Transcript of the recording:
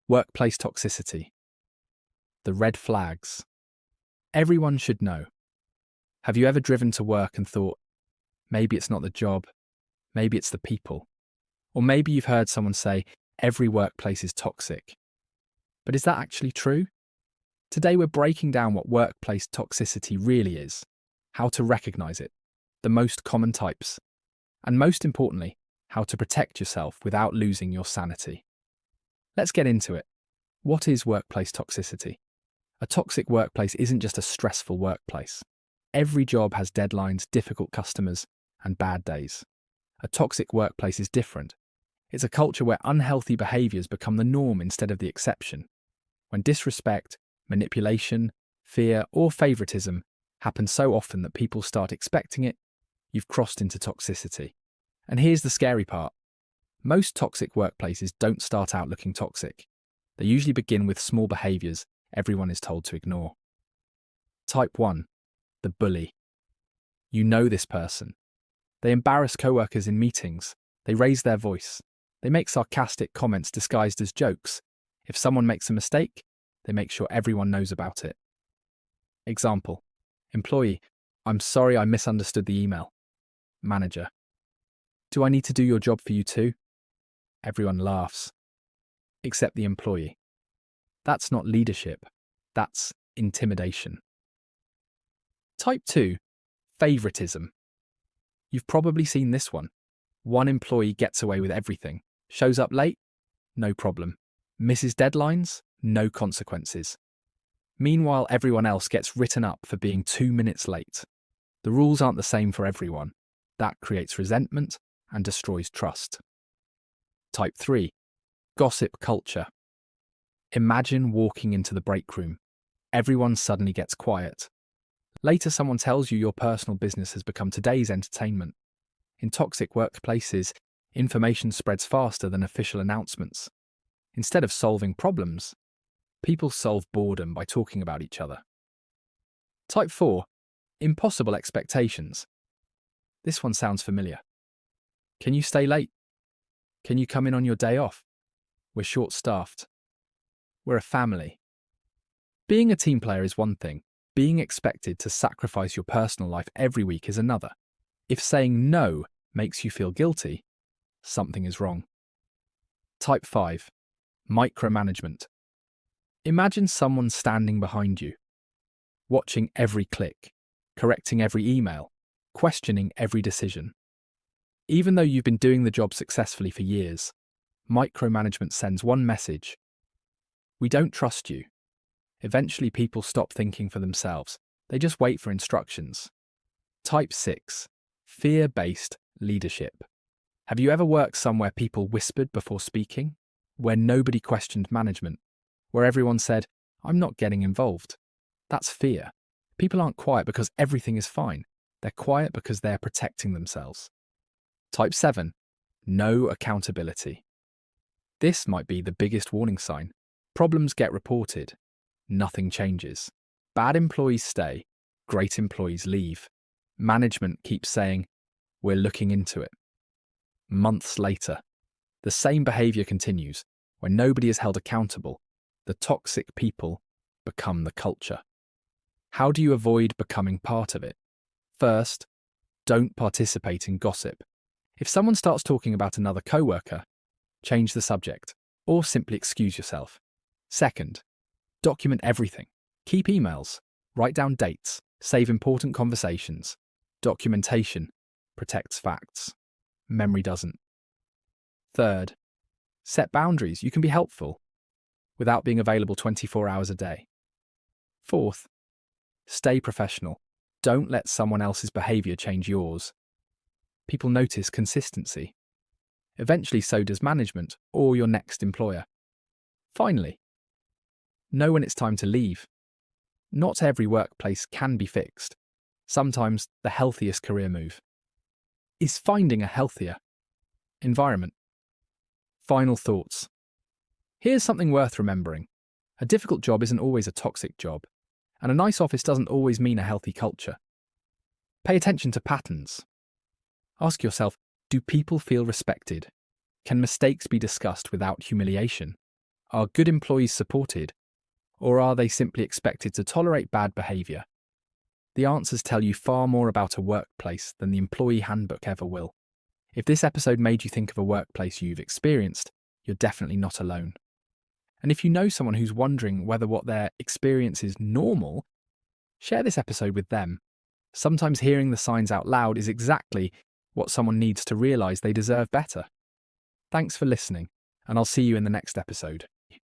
Workplace toxicity. The red flags. Everyone should know. Have you ever driven to work and thought, maybe it's not the job, maybe it's the people? Or maybe you've heard someone say, every workplace is toxic. But is that actually true? Today we're breaking down what workplace toxicity really is, how to recognize it, the most common types, and most importantly, how to protect yourself without losing your sanity. Let's get into it. What is workplace toxicity? A toxic workplace isn't just a stressful workplace. Every job has deadlines, difficult customers, and bad days. A toxic workplace is different. It's a culture where unhealthy behaviors become the norm instead of the exception. When disrespect, manipulation, fear, or favoritism happen so often that people start expecting it, you've crossed into toxicity. And here's the scary part. Most toxic workplaces don't start out looking toxic. They usually begin with small behaviors everyone is told to ignore. Type 1. The bully. You know this person. They embarrass coworkers in meetings. They raise their voice. They make sarcastic comments disguised as jokes. If someone makes a mistake, they make sure everyone knows about it. Example. Employee, I'm sorry I misunderstood the email. Manager, do I need to do your job for you too? Everyone laughs, except the employee. That's not leadership, that's intimidation. Type 2. Favoritism. You've probably seen this one. One employee gets away with everything. Shows up late? No problem. Misses deadlines? No consequences. Meanwhile, everyone else gets written up for being 2 minutes late. The rules aren't the same for everyone. That creates resentment and destroys trust. Type 3. Gossip culture. Imagine walking into the break room. Everyone suddenly gets quiet. Later, someone tells you your personal business has become today's entertainment. In toxic workplaces, information spreads faster than official announcements. Instead of solving problems, people solve boredom by talking about each other. Type 4. Impossible expectations. This one sounds familiar. Can you stay late? Can you come in on your day off? We're short-staffed. We're a family. Being a team player is one thing. Being expected to sacrifice your personal life every week is another. If saying no makes you feel guilty, something is wrong. Type 5. Micromanagement. Imagine someone standing behind you, watching every click, correcting every email, questioning every decision. Even though you've been doing the job successfully for years, micromanagement sends one message. We don't trust you. Eventually, people stop thinking for themselves. They just wait for instructions. Type 6. Fear-based leadership. Have you ever worked somewhere people whispered before speaking? Where nobody questioned management? Where everyone said, I'm not getting involved? That's fear. People aren't quiet because everything is fine. They're quiet because they're protecting themselves. Type 7. No accountability. This might be the biggest warning sign. Problems get reported. Nothing changes. Bad employees stay. Great employees leave. Management keeps saying, we're looking into it. Months later, the same behavior continues. When nobody is held accountable, the toxic people become the culture. How do you avoid becoming part of it? First, don't participate in gossip. If someone starts talking about another coworker, change the subject, or simply excuse yourself. Second, document everything. Keep emails, write down dates, save important conversations. Documentation protects facts. Memory doesn't. Third, set boundaries. You can be helpful without being available 24 hours a day. Fourth, stay professional. Don't let someone else's behavior change yours. People notice consistency. Eventually, so does management or your next employer. Finally, know when it's time to leave. Not every workplace can be fixed. Sometimes the healthiest career move is finding a healthier environment. Final thoughts. Here's something worth remembering. A difficult job isn't always a toxic job, and a nice office doesn't always mean a healthy culture. Pay attention to patterns. Ask yourself, do people feel respected? Can mistakes be discussed without humiliation? Are good employees supported, or are they simply expected to tolerate bad behaviour? The answers tell you far more about a workplace than the employee handbook ever will. If this episode made you think of a workplace you've experienced, you're definitely not alone. And if you know someone who's wondering whether what their experience is normal, share this episode with them. Sometimes hearing the signs out loud is exactly what someone needs to realise they deserve better. Thanks for listening, and I'll see you in the next episode.